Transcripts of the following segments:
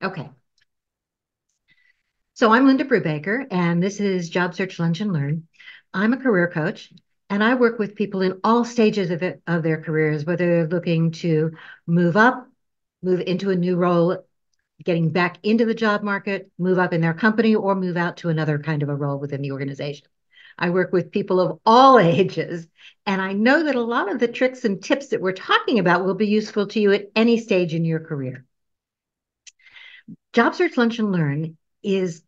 Okay. So I'm Linda Brubaker, and this is Job Search Lunch and Learn. I'm a career coach, and I work with people in all stages of their careers, whether they're looking to move up, move into a new role, getting back into the job market, move up in their company, or move out to another kind of a role within the organization. I work with people of all ages, and I know that a lot of the tricks and tips that we're talking about will be useful to you at any stage in your career. Job Search Lunch and Learn is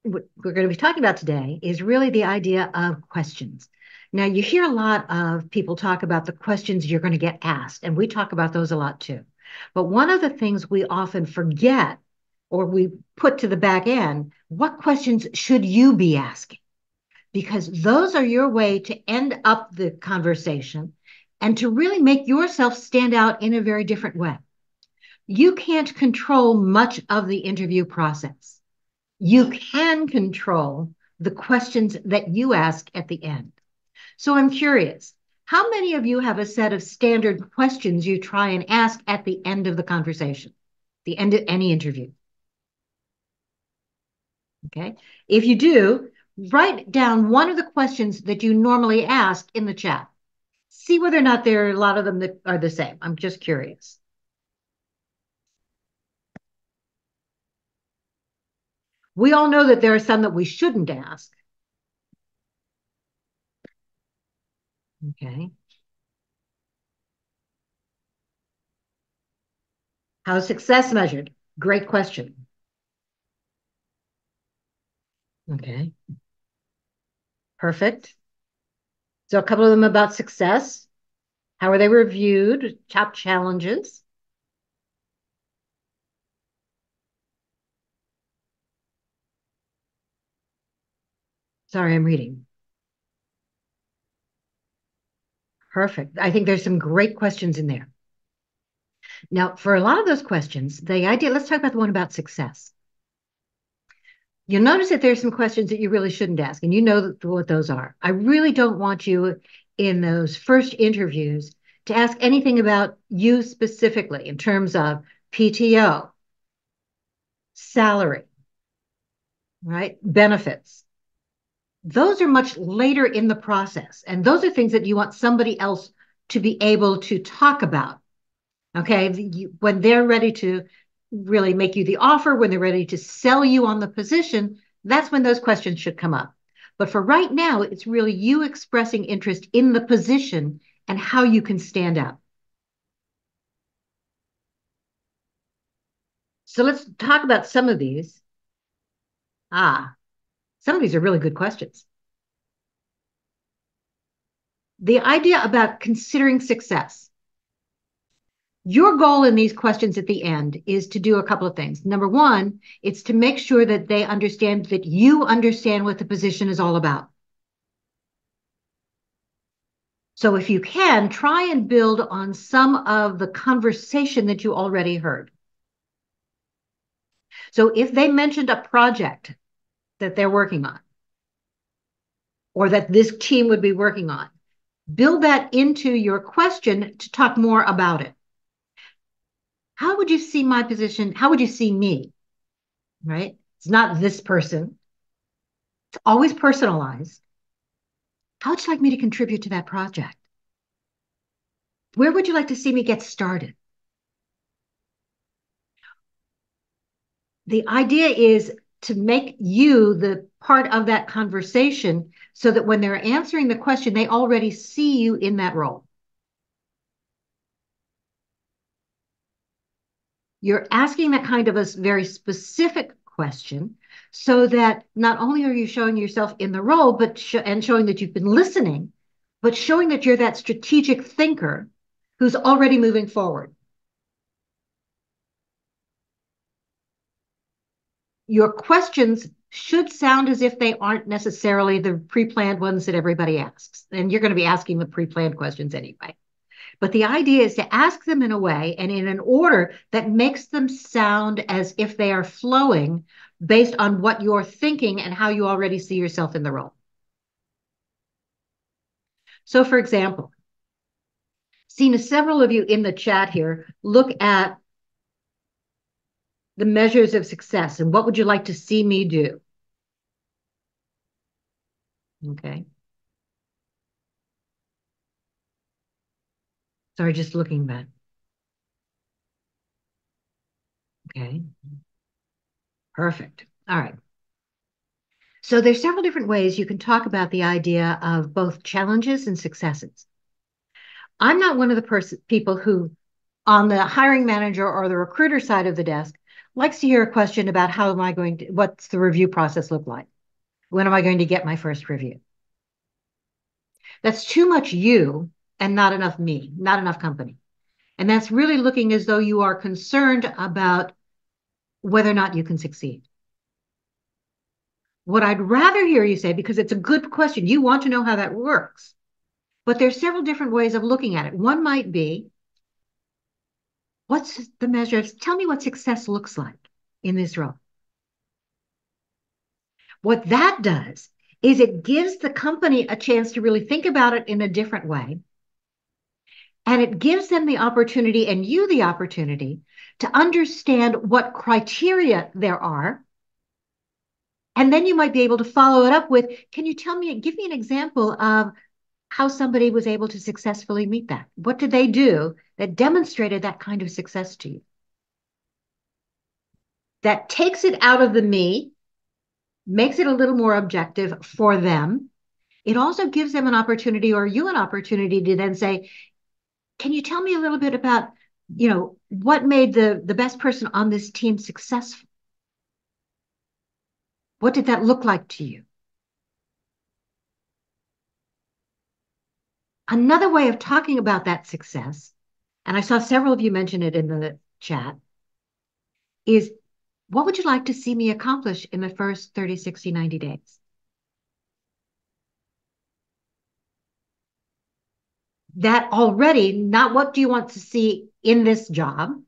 what we're going to be talking about today is really the idea of questions. Now, you hear a lot of people talk about the questions you're going to get asked, and we talk about those a lot too. But one of the things we often forget or we put to the back end, what questions should you be asking? Because those are your way to end up the conversation and to really make yourself stand out in a very different way. You can't control much of the interview process. You can control the questions that you ask at the end. So I'm curious, how many of you have a set of standard questions you try and ask at the end of the conversation, the end of any interview? Okay. If you do, write down one of the questions that you normally ask in the chat. See whether or not there are a lot of them that are the same. I'm just curious. We all know that there are some that we shouldn't ask. Okay. How's success measured? Great question. Okay. Perfect. So a couple of them about success. How are they reviewed? Top challenges. Sorry, I'm reading. Perfect. I think there's some great questions in there. Now, for a lot of those questions, the idea, let's talk about the one about success. You'll notice that there's some questions that you really shouldn't ask, and you know what those are. I really don't want you in those first interviews to ask anything about you specifically in terms of PTO, salary, right? Benefits. Those are much later in the process. And those are things that you want somebody else to be able to talk about. Okay. When they're ready to really make you the offer, when they're ready to sell you on the position, that's when those questions should come up. But for right now, it's really you expressing interest in the position and how you can stand out. So let's talk about some of these. Some of these are really good questions. The idea about considering success. Your goal in these questions at the end is to do a couple of things. Number one, it's to make sure that they understand that you understand what the position is all about. So if you can, try and build on some of the conversation that you already heard. So if they mentioned a project that they're working on, or that this team would be working on, build that into your question to talk more about it. How would you see my position? How would you see me? Right? It's not this person. It's always personalized. How would you like me to contribute to that project? Where would you like to see me get started? The idea is to make you the part of that conversation so that when they're answering the question, they already see you in that role. You're asking that kind of a very specific question so that not only are you showing yourself in the role, but and showing that you've been listening, but showing that you're that strategic thinker who's already moving forward. Your questions should sound as if they aren't necessarily the pre-planned ones that everybody asks. And you're going to be asking the pre-planned questions anyway. But the idea is to ask them in a way and in an order that makes them sound as if they are flowing based on what you're thinking and how you already see yourself in the role. So for example, seen several of you in the chat here look at the measures of success, and what would you like to see me do? Okay. Sorry, just looking back. Okay. Perfect. All right. So there's several different ways you can talk about the idea of both challenges and successes. I'm not one of the people who, on the hiring manager or the recruiter side of the desk, likes to hear a question about what's the review process look like? When am I going to get my first review? That's too much you and not enough me, not enough company. And that's really looking as though you are concerned about whether or not you can succeed. What I'd rather hear you say, because it's a good question, you want to know how that works, but there's several different ways of looking at it. One might be, what's the measure? Tell me what success looks like in this role. What that does is it gives the company a chance to really think about it in a different way. And it gives them the opportunity and you the opportunity to understand what criteria there are. And then you might be able to follow it up with, can you give me an example of how somebody was able to successfully meet that? What did they do that demonstrated that kind of success to you? That takes it out of the me, makes it a little more objective for them. It also gives them an opportunity, or you an opportunity, to then say, can you tell me a little bit about, what made the best person on this team successful? What did that look like to you? Another way of talking about that success, and I saw several of you mention it in the chat, is what would you like to see me accomplish in the first 30, 60, 90 days? That already, not what do you want to see in this job,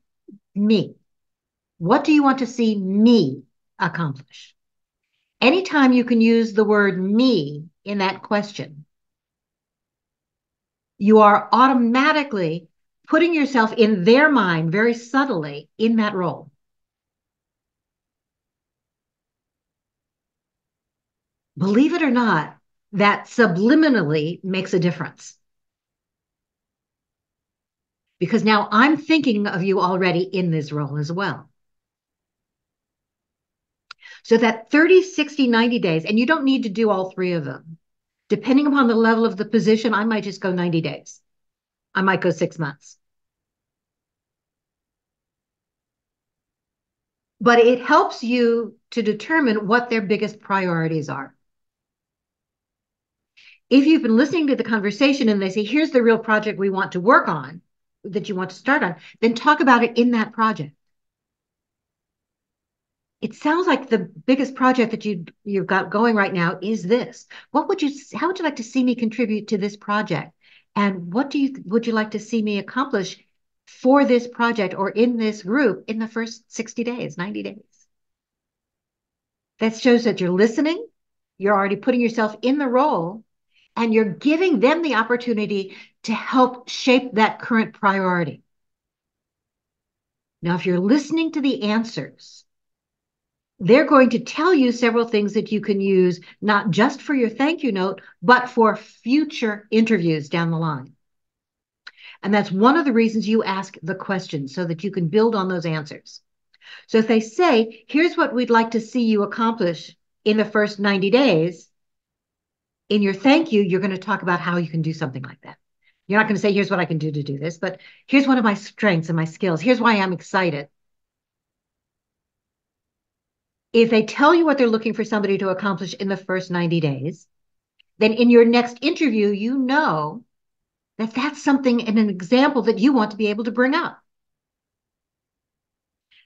me. What do you want to see me accomplish? Anytime you can use the word me in that question, you are automatically putting yourself in their mind very subtly in that role. Believe it or not, that subliminally makes a difference. Because now I'm thinking of you already in this role as well. So that 30, 60, 90 days, and you don't need to do all three of them. Depending upon the level of the position, I might just go 90 days. I might go 6 months. But it helps you to determine what their biggest priorities are. If you've been listening to the conversation and they say, here's the real project we want to work on, that you want to start on, then talk about it in that project. It sounds like the biggest project that you've got going right now is this. How would you like to see me contribute to this project? And what would you like to see me accomplish for this project or in this group in the first 60 days, 90 days? That shows that you're listening, you're already putting yourself in the role, and you're giving them the opportunity to help shape that current priority. Now, if you're listening to the answers, they're going to tell you several things that you can use, not just for your thank you note, but for future interviews down the line. And that's one of the reasons you ask the questions, so that you can build on those answers. So if they say, here's what we'd like to see you accomplish in the first 90 days, in your thank you, you're going to talk about how you can do something like that. You're not going to say, here's what I can do to do this, but here's one of my strengths and my skills. Here's why I'm excited. If they tell you what they're looking for somebody to accomplish in the first 90 days, then in your next interview, you know that that's something and an example that you want to be able to bring up.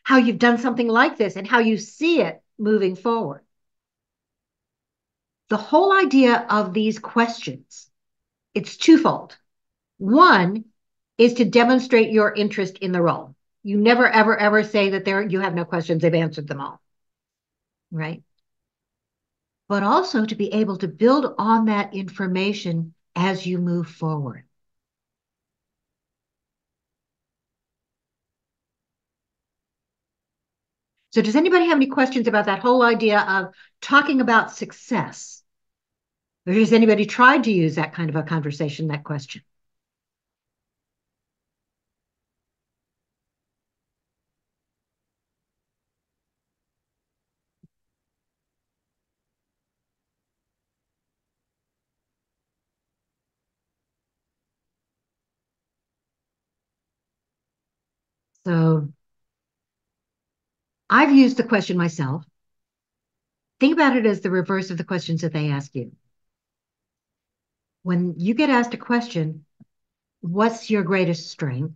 How you've done something like this and how you see it moving forward. The whole idea of these questions, it's twofold. One is to demonstrate your interest in the role. You never, ever, ever say that you have no questions, they've answered them all, right? But also to be able to build on that information as you move forward. So does anybody have any questions about that whole idea of talking about success? Or has anybody tried to use that kind of a conversation, that question? So I've used the question myself. Think about it as the reverse of the questions that they ask you. When you get asked a question, what's your greatest strength?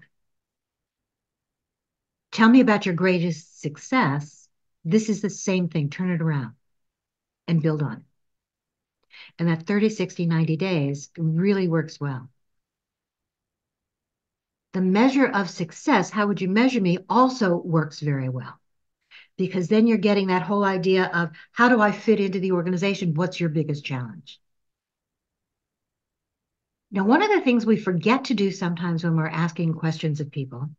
Tell me about your greatest success. This is the same thing. Turn it around and build on it. And that 30, 60, 90 days really works well. The measure of success, how would you measure me, also works very well. Because then you're getting that whole idea of how do I fit into the organization? What's your biggest challenge? Now, one of the things we forget to do sometimes when we're asking questions of people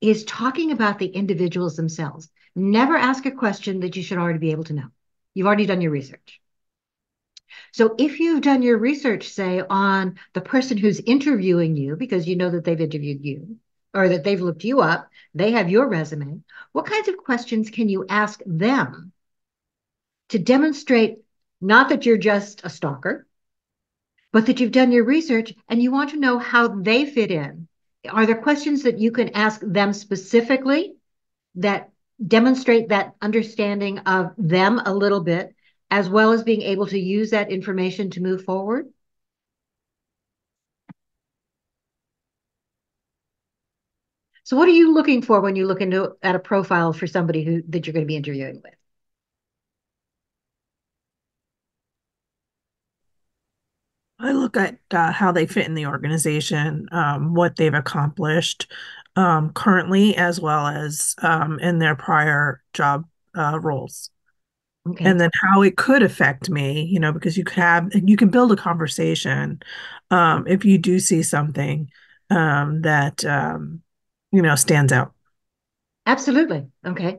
is talking about the individuals themselves. Never ask a question that you should already be able to know. You've already done your research. So if you've done your research, say, on the person who's interviewing you, because you know that they've interviewed you or that they've looked you up, they have your resume, what kinds of questions can you ask them to demonstrate not that you're just a stalker, but that you've done your research and you want to know how they fit in? Are there questions that you can ask them specifically that demonstrate that understanding of them a little bit, as well as being able to use that information to move forward? So what are you looking for when you look into at a profile for somebody who that you're going to be interviewing with? I look at how they fit in the organization, what they've accomplished currently, as well as in their prior job roles, and Okay, then how it could affect me. Because you can build a conversation if you do see something that stands out. absolutely. Okay.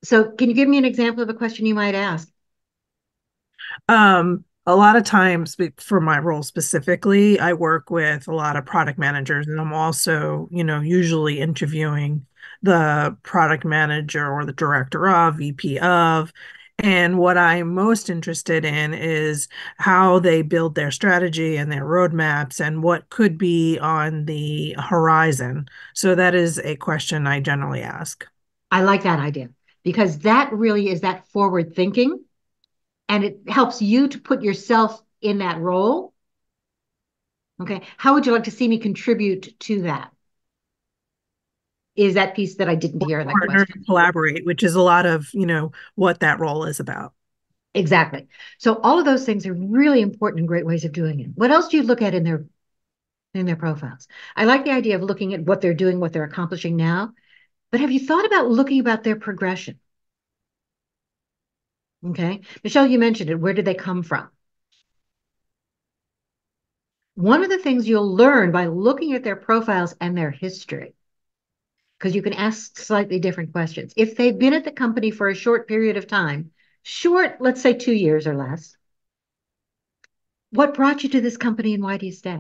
So can you give me an example of a question you might ask? A lot of times for my role specifically, I work with a lot of product managers, and I'm also, usually interviewing the product manager or the director of, VP of. And what I'm most interested in is how they build their strategy and their roadmaps and what could be on the horizon. So that is a question I generally ask. I like that idea because that really is that forward thinking and it helps you to put yourself in that role. Okay. How would you like to see me contribute to that? Is that piece that I didn't hear in that Partner question? and collaborate, which is a lot of, what that role is about. Exactly. So all of those things are really important and great ways of doing it. What else do you look at in their profiles? I like the idea of looking at what they're doing, what they're accomplishing now, but have you thought about looking about their progression? Okay. Michelle, you mentioned it. Where did they come from? One of the things you'll learn by looking at their profiles and their history, because you can ask slightly different questions. If they've been at the company for a short period of time, short, let's say 2 years or less, what brought you to this company and why do you stay?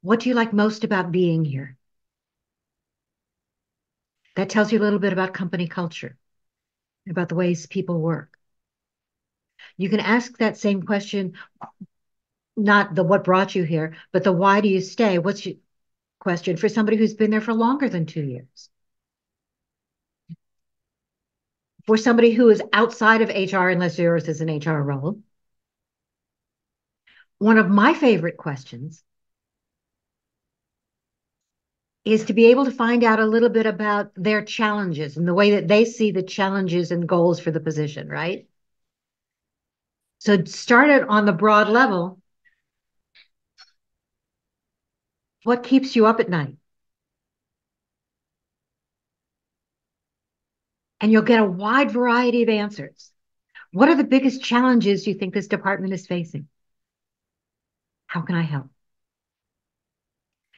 What do you like most about being here? That tells you a little bit about company culture, about the ways people work. You can ask that same question, not the what brought you here, but the why do you stay? What's your question for somebody who's been there for longer than 2 years? For somebody who is outside of HR, unless yours is an HR role. One of my favorite questions is to be able to find out a little bit about their challenges and the way that they see the challenges and goals for the position, right? So start it on the broad level. What keeps you up at night? And you'll get a wide variety of answers. What are the biggest challenges you think this department is facing? How can I help?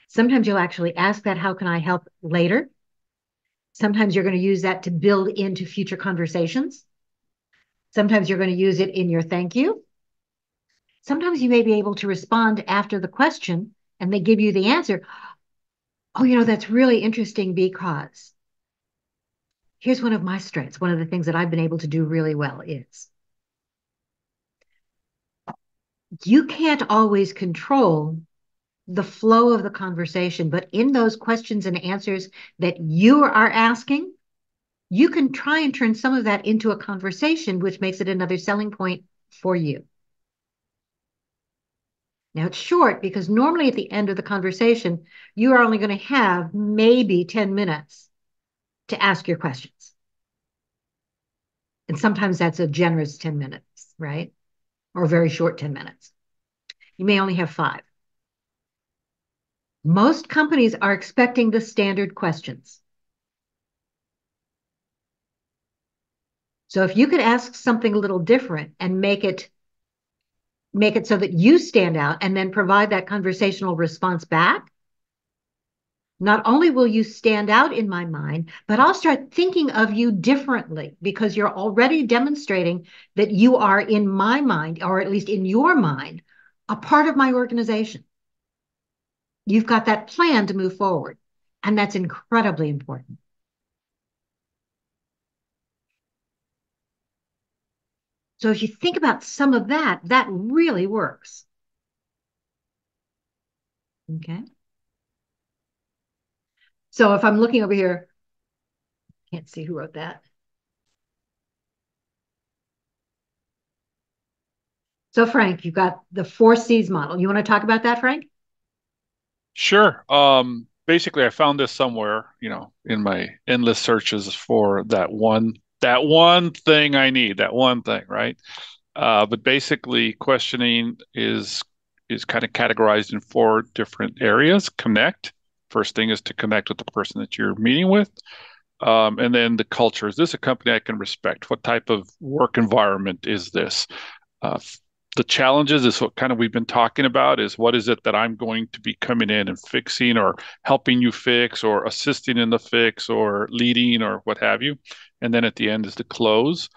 Sometimes you'll actually ask that, how can I help later? Sometimes you're going to use that to build into future conversations. Sometimes you're going to use it in your thank you. Sometimes you may be able to respond after the question and they give you the answer. Oh, that's really interesting because here's one of my strengths. One of the things that I've been able to do really well is you can't always control the flow of the conversation, but in those questions and answers that you are asking, you can try and turn some of that into a conversation, which makes it another selling point for you. Now it's short because normally at the end of the conversation, you are only going to have maybe 10 minutes to ask your questions. And sometimes that's a generous 10 minutes, right? Or a very short 10 minutes. You may only have 5. Most companies are expecting the standard questions. So if you could ask something a little different and make it so that you stand out and then provide that conversational response back, not only will you stand out in my mind, but I'll start thinking of you differently because you're already demonstrating that you are in my mind, or at least in your mind, a part of my organization. You've got that plan to move forward, and that's incredibly important. So if you think about some of that, that really works. Okay. So if I'm looking over here, can't see who wrote that. So Frank, you've got the 4 C's model. You want to talk about that, Frank? Sure. Basically, I found this somewhere, in my endless searches for that one thing I need, that one thing, right? But basically, questioning is kind of categorized in 4 different areas. Connect. First thing is to connect with the person that you're meeting with. And then the culture. Is this a company I can respect? What type of work environment is this? Uh, the challenges is what kind of we've been talking about is what is it that I'm going to be coming in and fixing or helping you fix or assisting in the fix or leading or what have you. And then at the end is the close,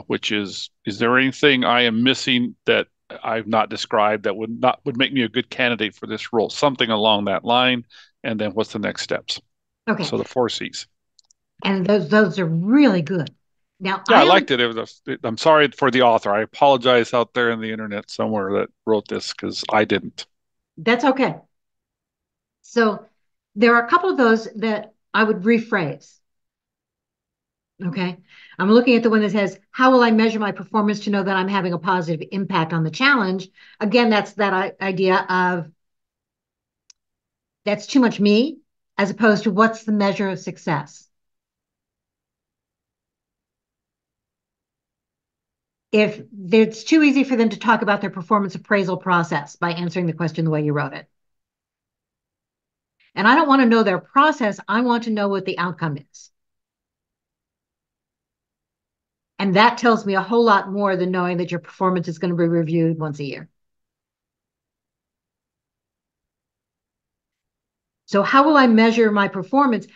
which is there anything I am missing that I've not described that would make me a good candidate for this role? Something along that line. And then what's the next steps? Okay. So the 4 C's. And those are really good. Now, Yeah, I I only liked it. I'm sorry for the author. I apologize out there in the internet somewhere that wrote this because I didn't. That's okay. So there are a couple of those that I would rephrase. Okay. I'm looking at the one that says, how will I measure my performance to know that I'm having a positive impact on the challenge? Again, that's that idea of that's too much me, as opposed to what's the measure of success. If it's too easy for them to talk about their performance appraisal process by answering the question the way you wrote it. And I don't want to know their process. I want to know what the outcome is. And that tells me a whole lot more than knowing that your performance is going to be reviewed once a year. So how will I measure my performance?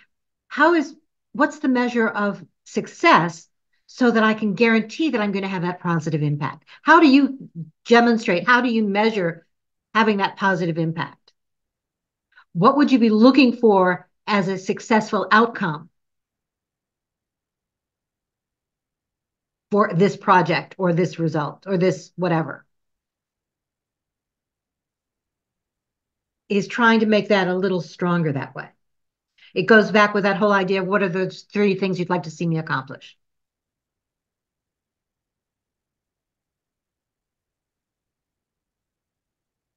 What's the measure of success so that I can guarantee that I'm going to have that positive impact? How do you demonstrate? How do you measure having that positive impact? What would you be looking for as a successful outcome for this project or this result or this whatever? Is trying to make that a little stronger that way. It goes back with that whole idea of what are those 3 things you'd like to see me accomplish?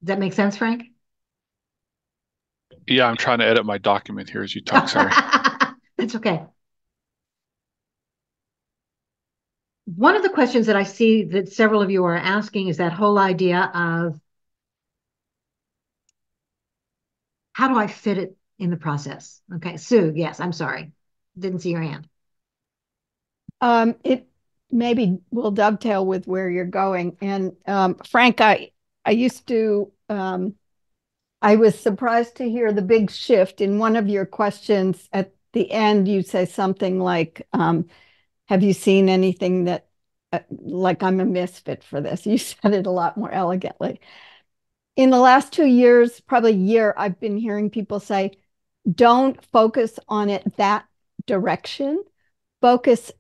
Does that make sense, Frank? Yeah, I'm trying to edit my document here as you talk. Sorry. That's okay. One of the questions that I see that several of you are asking is that whole idea of how do I fit it in the process? Okay, Sue, yes, I'm sorry. Didn't see your hand. It maybe will dovetail with where you're going. And Frank, I used to I was surprised to hear the big shift in one of your questions at the end. You say something like, have you seen anything that, like I'm a misfit for this? You said it a lot more elegantly. In the last 2 years, probably a year, I've been hearing people say, don't focus on it that direction. Focus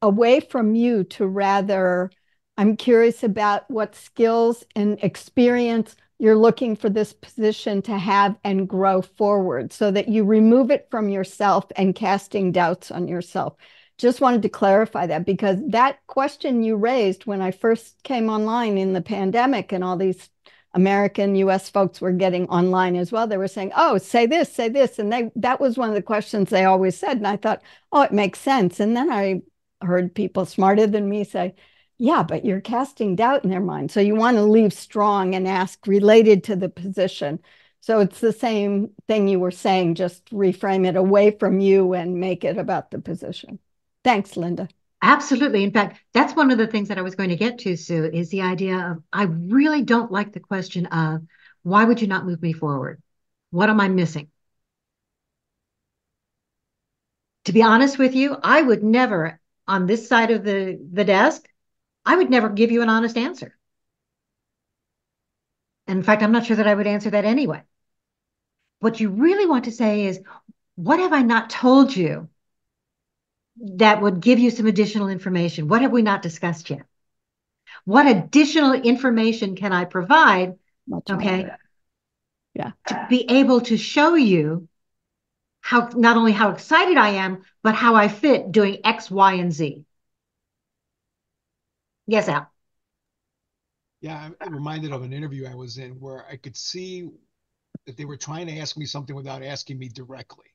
away from you to rather, I'm curious about what skills and experience you're looking for this position to have and grow forward so that you remove it from yourself and casting doubts on yourself. Just wanted to clarify that because that question you raised when I first came online in the pandemic and all these American US folks were getting online as well. They were saying, oh, say this, say this. And that was one of the questions they always said. And I thought, oh, it makes sense. And then I heard people smarter than me say, yeah, but you're casting doubt in their mind. So you want to leave strong and ask related to the position. So it's the same thing you were saying, just reframe it away from you and make it about the position. Thanks, Linda. Absolutely. In fact, that's one of the things that I was going to get to, Sue, is the idea of I really don't like the question of why would you not move me forward? What am I missing? To be honest with you, I would never, on this side of the desk, I would never give you an honest answer. In fact, I'm not sure that I would answer that anyway. What you really want to say is, what have I not told you that would give you some additional information? What have we not discussed yet? What additional information can I provide? Okay. Yeah. To be able to show you how, not only how excited I am, but how I fit doing X, Y, and Z. Yes, Al. Yeah, I'm reminded of an interview I was in where I could see that they were trying to ask me something without asking me directly,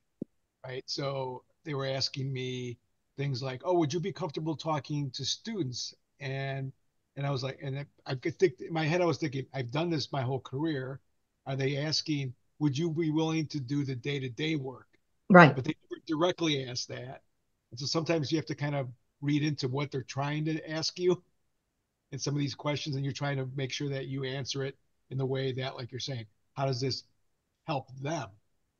right? So they were asking me things like, "Oh, would you be comfortable talking to students?" And I was like, and I could think in my head, I was thinking, I've done this my whole career. Are they asking, would you be willing to do the day-to-day work? Right. But they never directly ask that. And so sometimes you have to kind of read into what they're trying to ask you in some of these questions, and you're trying to make sure that you answer it in the way that, like you're saying, how does this help them,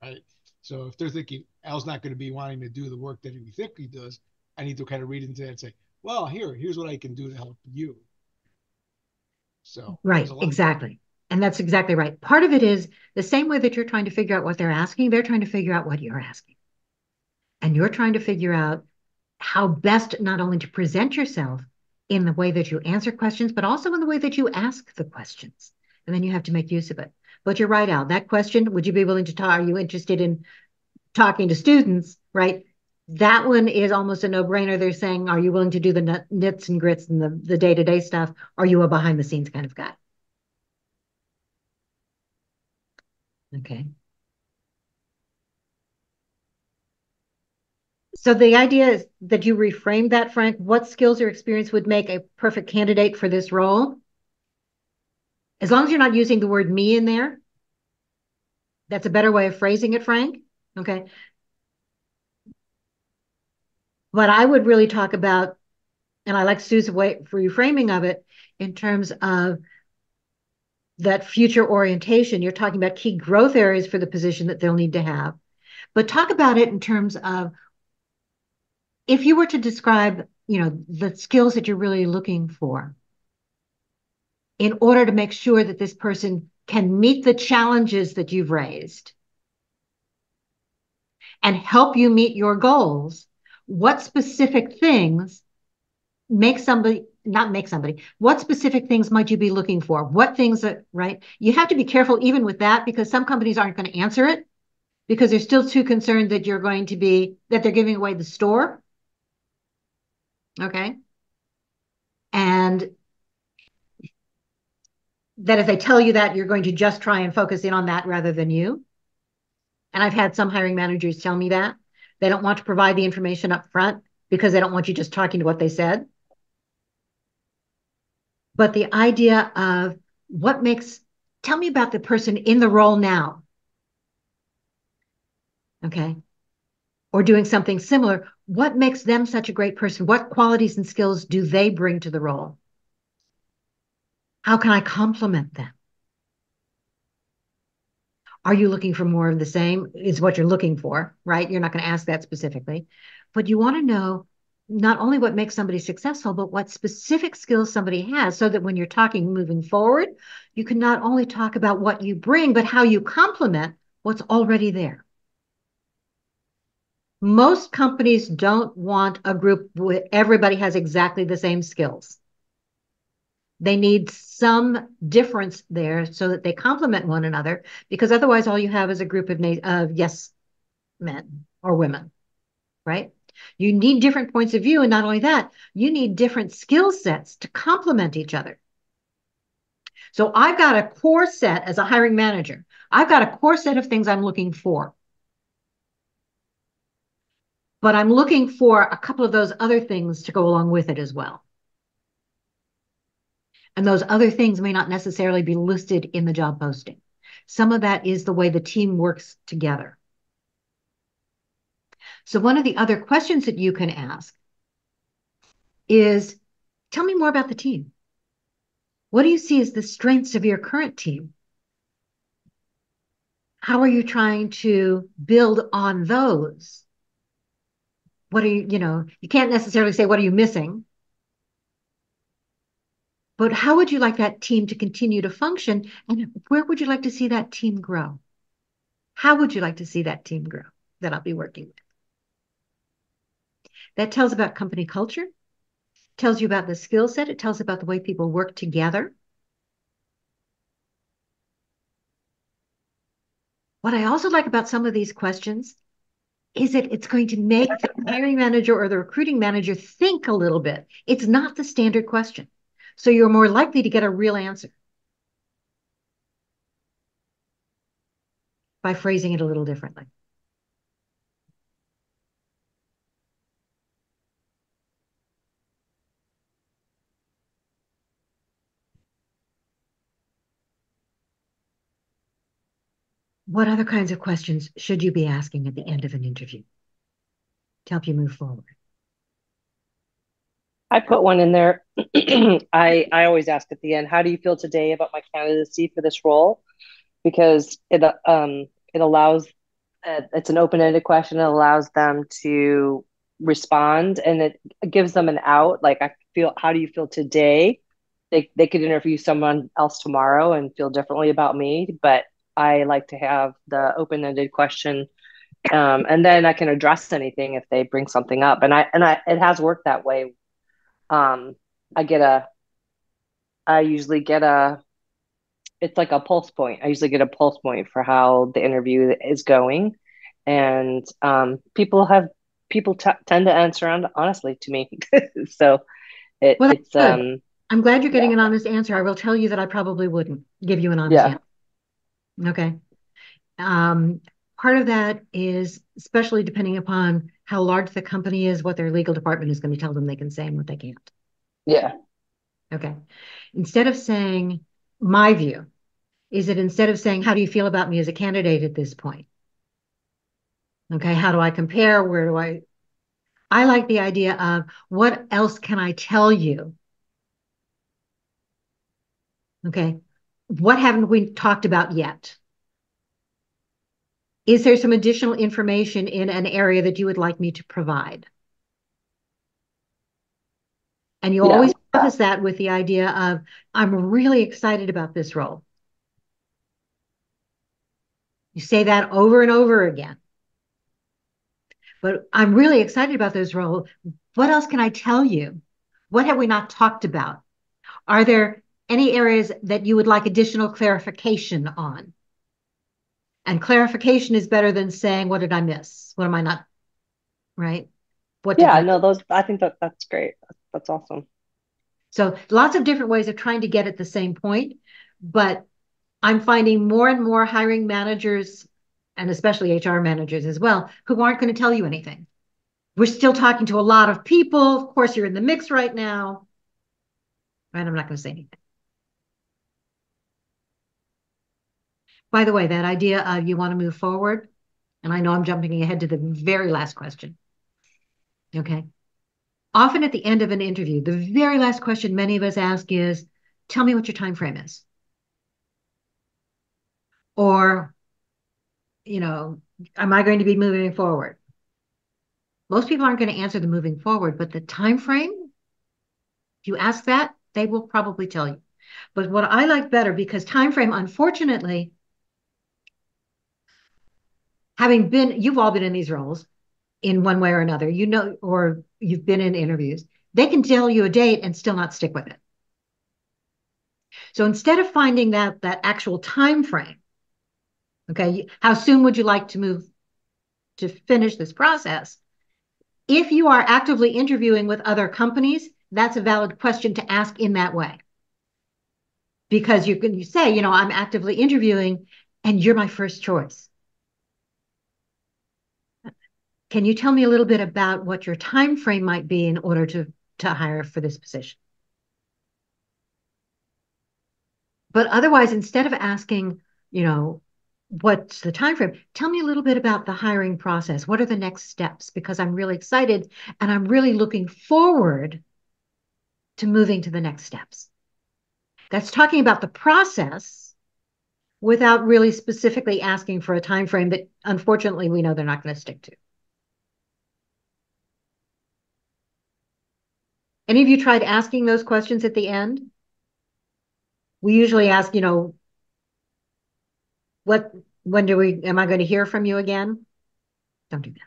right? So if they're thinking Al's not going to be wanting to do the work that we think he does, I need to kind of read into that and say, well, here's what I can do to help you. So right, exactly. And that's exactly right. Part of it is the same way that you're trying to figure out what they're asking, they're trying to figure out what you're asking. And you're trying to figure out how best not only to present yourself in the way that you answer questions, but also in the way that you ask the questions. And then you have to make use of it. But you're right, Al. That question, would you be willing to talk? Are you interested in talking to students, right? That one is almost a no-brainer. They're saying, are you willing to do the nits and grits and the day-to-day stuff? Are you a behind-the-scenes kind of guy? Okay. So the idea is that you reframe that, Frank. What skills or experience would make a perfect candidate for this role? As long as you're not using the word me in there, that's a better way of phrasing it, Frank. Okay. But I would really talk about, and I like Sue's way for reframing of it in terms of that future orientation. You're talking about key growth areas for the position that they'll need to have. But talk about it in terms of if you were to describe, the skills that you're really looking for in order to make sure that this person can meet the challenges that you've raised and help you meet your goals, what specific things what specific things might you be looking for? What things that, right? You have to be careful even with that because some companies aren't going to answer it because they're still too concerned that that they're giving away the store. Okay. And that if they tell you that, you're going to just try and focus in on that rather than you. And I've had some hiring managers tell me that they don't want to provide the information up front because they don't want you just talking to what they said. But the idea of tell me about the person in the role now. Okay. Or doing something similar. What makes them such a great person? What qualities and skills do they bring to the role? How can I complement them? Are you looking for more of the same? Is what you're looking for, right? You're not going to ask that specifically, but you want to know not only what makes somebody successful, but what specific skills somebody has, so that when you're talking moving forward, you can not only talk about what you bring, but how you complement what's already there. Most companies don't want a group where everybody has exactly the same skills. They need some difference there so that they complement one another, because otherwise all you have is a group of yes men or women, right? You need different points of view, and not only that, you need different skill sets to complement each other. So I've got a core set as a hiring manager. I've got a core set of things I'm looking for. But I'm looking for a couple of those other things to go along with it as well. And those other things may not necessarily be listed in the job posting. Some of that is the way the team works together. So one of the other questions that you can ask is, tell me more about the team. What do you see as the strengths of your current team? How are you trying to build on those? What are you can't necessarily say, what are you missing? But how would you like that team to continue to function? And where would you like to see that team grow? How would you like to see that team grow that I'll be working with? That tells about company culture, tells you about the skill set, it tells about the way people work together. What I also like about some of these questions is that it's going to make the hiring manager or the recruiting manager think a little bit. It's not the standard question. So you're more likely to get a real answer by phrasing it a little differently. What other kinds of questions should you be asking at the end of an interview to help you move forward? I put one in there. I always ask at the end, how do you feel today about my candidacy for this role? Because it allows it's an open-ended question. It allows them to respond, and it gives them an out. Like, how do you feel today? They could interview someone else tomorrow and feel differently about me, but I like to have the open-ended question, and then I can address anything if they bring something up. And it has worked that way. um I usually get it's like a pulse point. I usually get a pulse point for how the interview is going. And people tend to answer honestly to me. So Well, that's it's good. I'm glad you're getting yeah. an honest answer. I will tell you that I probably wouldn't give you an honest Yeah. answer. Okay. Part of that is, especially depending upon how large the company is, what their legal department is going to tell them they can say and what they can't. Yeah. Okay. Instead of saying, my view is that instead of saying, how do you feel about me as a candidate at this point? Okay. How do I compare? I like the idea of, what else can I tell you? Okay. What haven't we talked about yet? Is there some additional information in an area that you would like me to provide? And you Yeah. always preface that with the idea of, I'm really excited about this role. You say that over and over again. But I'm really excited about this role. What else can I tell you? What have we not talked about? Are there any areas that you would like additional clarification on? And clarification is better than saying, what did I miss? What am I not, right? What did Yeah, you? no, I think that's great. That's awesome. So lots of different ways of trying to get at the same point, but I'm finding more and more hiring managers, and especially HR managers as well, who aren't going to tell you anything. We're still talking to a lot of people. Of course, you're in the mix right now. Right? I'm not going to say anything. By the way, that idea of you want to move forward, and I know I'm jumping ahead to the very last question. Okay. Often at the end of an interview, the very last question many of us ask is, tell me what your time frame is. Or am I going to be moving forward? Most people aren't going to answer the moving forward, but the time frame, if you ask that, they will probably tell you. But what I like better, because time frame, unfortunately, you've all been in these roles in one way or another, or you've been in interviews, they can tell you a date and still not stick with it. So instead of finding that actual time frame, okay, how soon would you like to finish this process? If you are actively interviewing with other companies, that's a valid question to ask in that way. Because you say, I'm actively interviewing and you're my first choice. Can you tell me a little bit about what your time frame might be in order to hire for this position? But otherwise, instead of asking, what's the time frame, tell me a little bit about the hiring process. What are the next steps? Because I'm really excited and I'm really looking forward to moving to the next steps. That's talking about the process without really specifically asking for a time frame that unfortunately we know they're not going to stick to. Any of you tried asking those questions at the end? We usually ask, when am I going to hear from you again? Don't do that.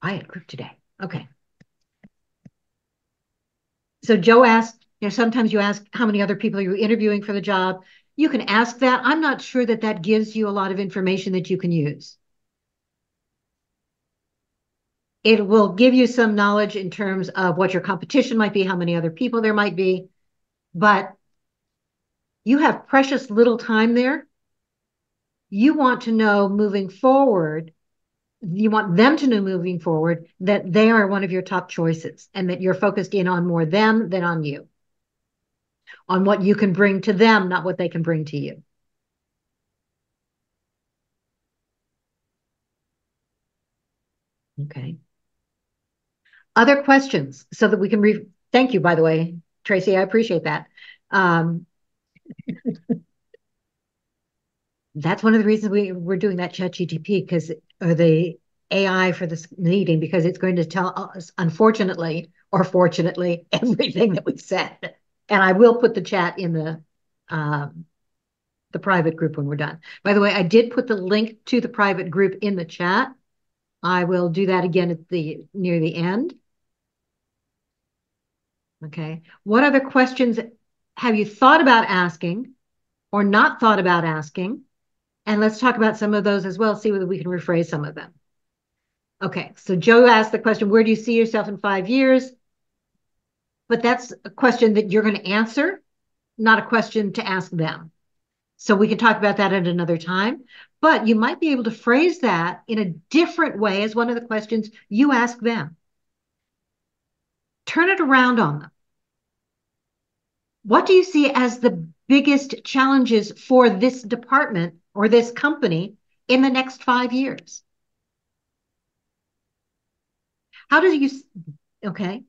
Quiet group today. Okay. So Joe asked, sometimes you ask how many other people are you interviewing for the job. You can ask that. I'm not sure that gives you a lot of information that you can use. It will give you some knowledge in terms of what your competition might be, how many other people there might be, but you have precious little time there. You want to know moving forward, you want them to know moving forward that they are one of your top choices and that you're focused in on more them than on you, on what you can bring to them, not what they can bring to you. Okay. Other questions so that we can thank you, by the way, Tracy, I appreciate that. That's one of the reasons we're doing that ChatGPT or the AI for this meeting, because it's going to tell us, unfortunately or fortunately, everything that we've said. And I will put the chat in the private group when we're done. By the way, I did put the link to the private group in the chat. I will do that again near the end. Okay. What other questions have you thought about asking or not thought about asking? And let's talk about some of those as well, see whether we can rephrase some of them. Okay, so Joe asked the question, where do you see yourself in 5 years? But that's a question that you're going to answer, not a question to ask them. So we can talk about that at another time. But you might be able to phrase that in a different way as one of the questions you ask them. Turn it around on them. What do you see as the biggest challenges for this department or this company in the next 5 years? Okay.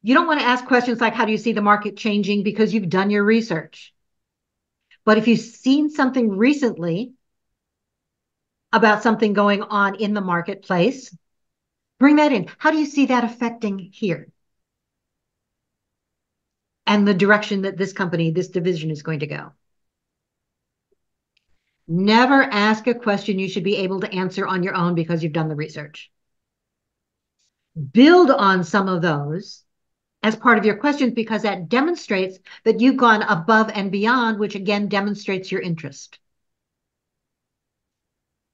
You don't want to ask questions like, how do you see the market changing, because you've done your research. But if you've seen something recently about something going on in the marketplace, bring that in. How do you see that affecting here? And the direction that this company, this division is going to go. Never ask a question you should be able to answer on your own because you've done the research. Build on some of those as part of your questions, because that demonstrates that you've gone above and beyond, which again demonstrates your interest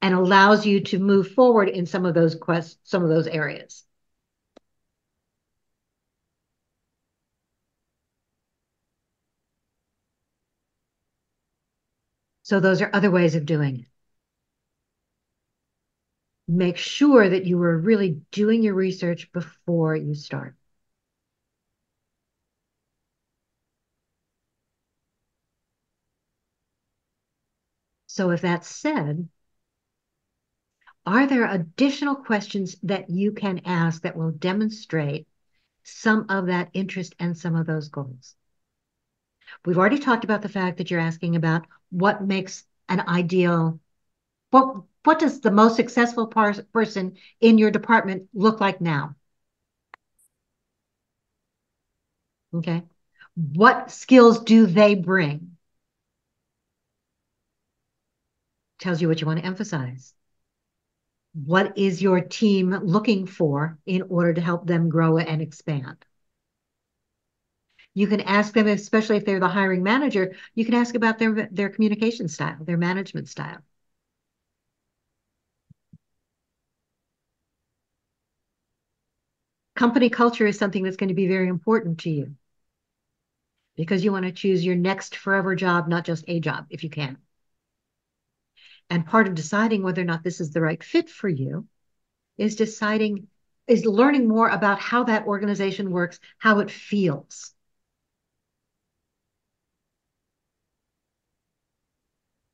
and allows you to move forward in some of those areas. So those are other ways of doing it. Make sure that you are really doing your research before you start. So if that's said, are there additional questions that you can ask that will demonstrate some of that interest and some of those goals? We've already talked about the fact that you're asking about what makes an ideal, what does the most successful person in your department look like now? Okay. What skills do they bring? Tells you what you want to emphasize. What is your team looking for in order to help them grow and expand? You can ask them, especially if they're the hiring manager, you can ask about their communication style, their management style. Company culture is something that's going to be very important to you because you want to choose your next forever job, not just a job, if you can. And part of deciding whether or not this is the right fit for you is learning more about how that organization works, how it feels.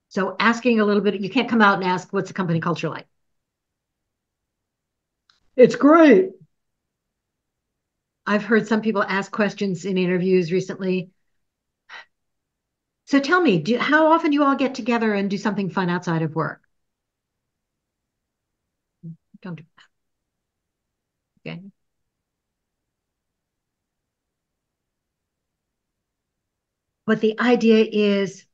So asking a little bit, you can't come out and ask, what's the company culture like? It's great. I've heard some people ask questions in interviews recently. So tell me, how often do you all get together and do something fun outside of work? Don't do that. Okay. But the idea is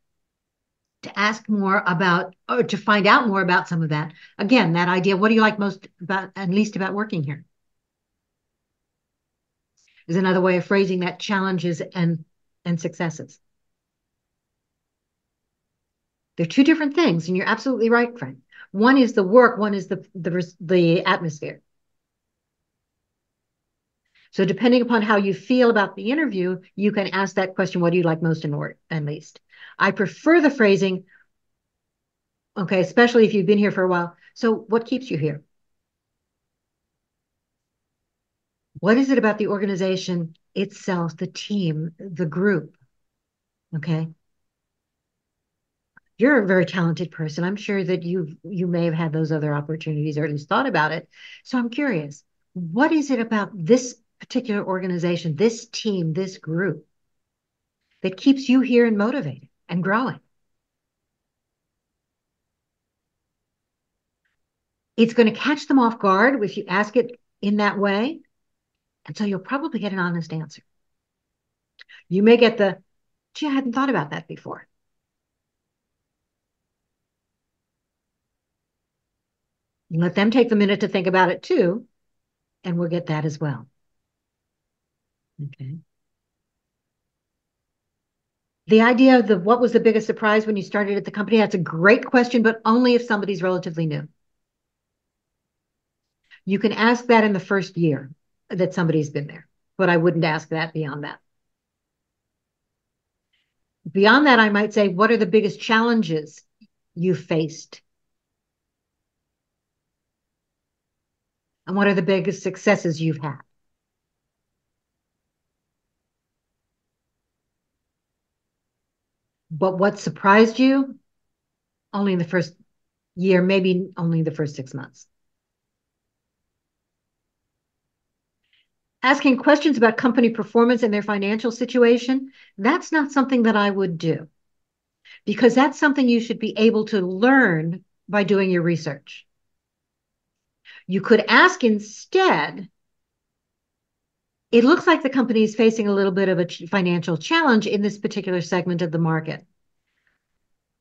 to ask more about, or to find out more about some of that. Again, that idea, what do you like most about and least about working here? Is another way of phrasing that challenges and successes. They're two different things, and you're absolutely right, Frank. One is the work, one is the atmosphere. So depending upon how you feel about the interview, you can ask that question, what do you like most and least? I prefer the phrasing, okay, especially if you've been here for a while. So what keeps you here? What is it about the organization itself, the team, the group? Okay. You're a very talented person. I'm sure that you may have had those other opportunities or at least thought about it. So I'm curious, what is it about this particular organization, this team, this group that keeps you here and motivated and growing? It's going to catch them off guard if you ask it in that way. And so you'll probably get an honest answer. You may get gee, I hadn't thought about that before. Let them take the minute to think about it too, and we'll get that as well. Okay. The idea of what was the biggest surprise when you started at the company, that's a great question, but only if somebody's relatively new. You can ask that in the first year that somebody's been there, but I wouldn't ask that beyond that. Beyond that, I might say, what are the biggest challenges you faced? And what are the biggest successes you've had? But what surprised you? Only in the first year, maybe only the first 6 months. Asking questions about company performance and their financial situation, that's not something that I would do because that's something you should be able to learn by doing your research. You could ask instead, it looks like the company is facing a little bit of a financial challenge in this particular segment of the market.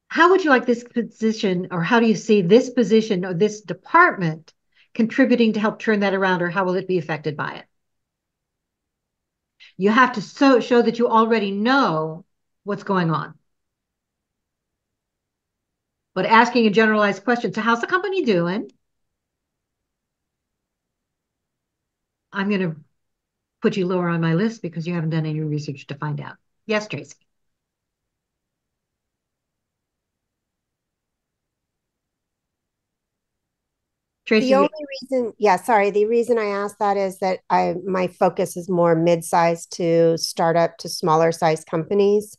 How would you like this position, or how do you see this position or this department contributing to help turn that around, or how will it be affected by it? You have to show that you already know what's going on. But asking a generalized question, so how's the company doing? I'm going to put you lower on my list because you haven't done any research to find out. Yes, Tracy. Tracy, The only reason, the reason I asked that is that my focus is more mid-sized to startup to smaller size companies.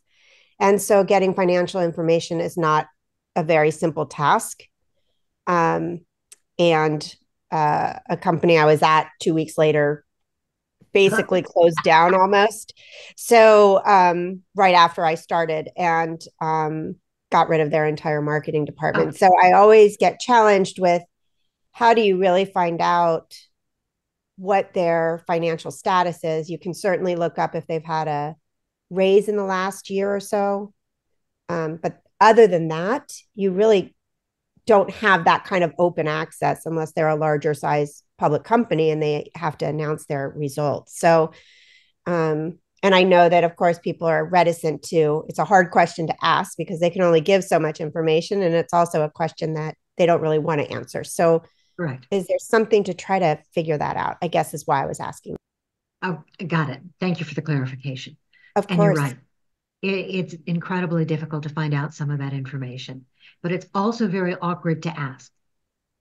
And so getting financial information is not a very simple task. And a company I was at 2 weeks later basically closed down almost. So right after I started, and got rid of their entire marketing department. So I always get challenged with, how do you really find out what their financial status is? You can certainly look up if they've had a raise in the last year or so. But other than that, you really don't have that kind of open access unless they're a larger size public company and they have to announce their results. So, and I know that, of course, people are reticent to, it's a hard question to ask because they can only give so much information. And it's also a question that they don't really want to answer. So, Correct. Is there something to try to figure that out? I guess is why I was asking. Oh, got it. Thank you for the clarification. Of And you're course. right. It's incredibly difficult to find out some of that information, but it's also very awkward to ask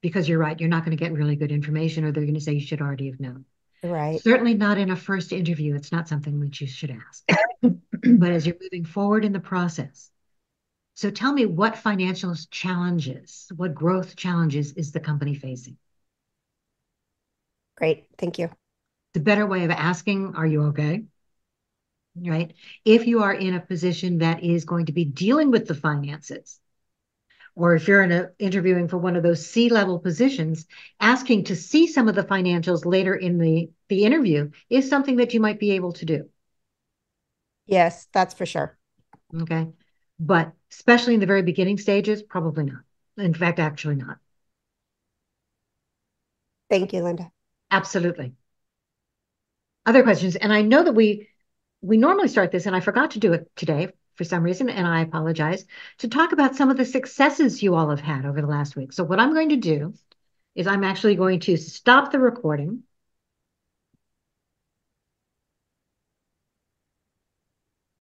because you're right. You're not going to get really good information, or they're going to say you should already have known. Right. Certainly not in a first interview. It's not something that you should ask. But as you're moving forward in the process, so tell me, what financial challenges, what growth challenges is the company facing? Great. Thank you. The better way of asking, are you okay? Right? If you are in a position that is going to be dealing with the finances, or if you're interviewing for one of those C-level positions, asking to see some of the financials later in the interview is something that you might be able to do. Yes, that's for sure. Okay. But especially in the very beginning stages, probably not. In fact, actually not. Thank you, Linda. Absolutely. Other questions? And I know that we normally start this, and I forgot to do it today for some reason, and I apologize, to talk about some of the successes you all have had over the last week. So what I'm going to do is I'm actually going to stop the recording,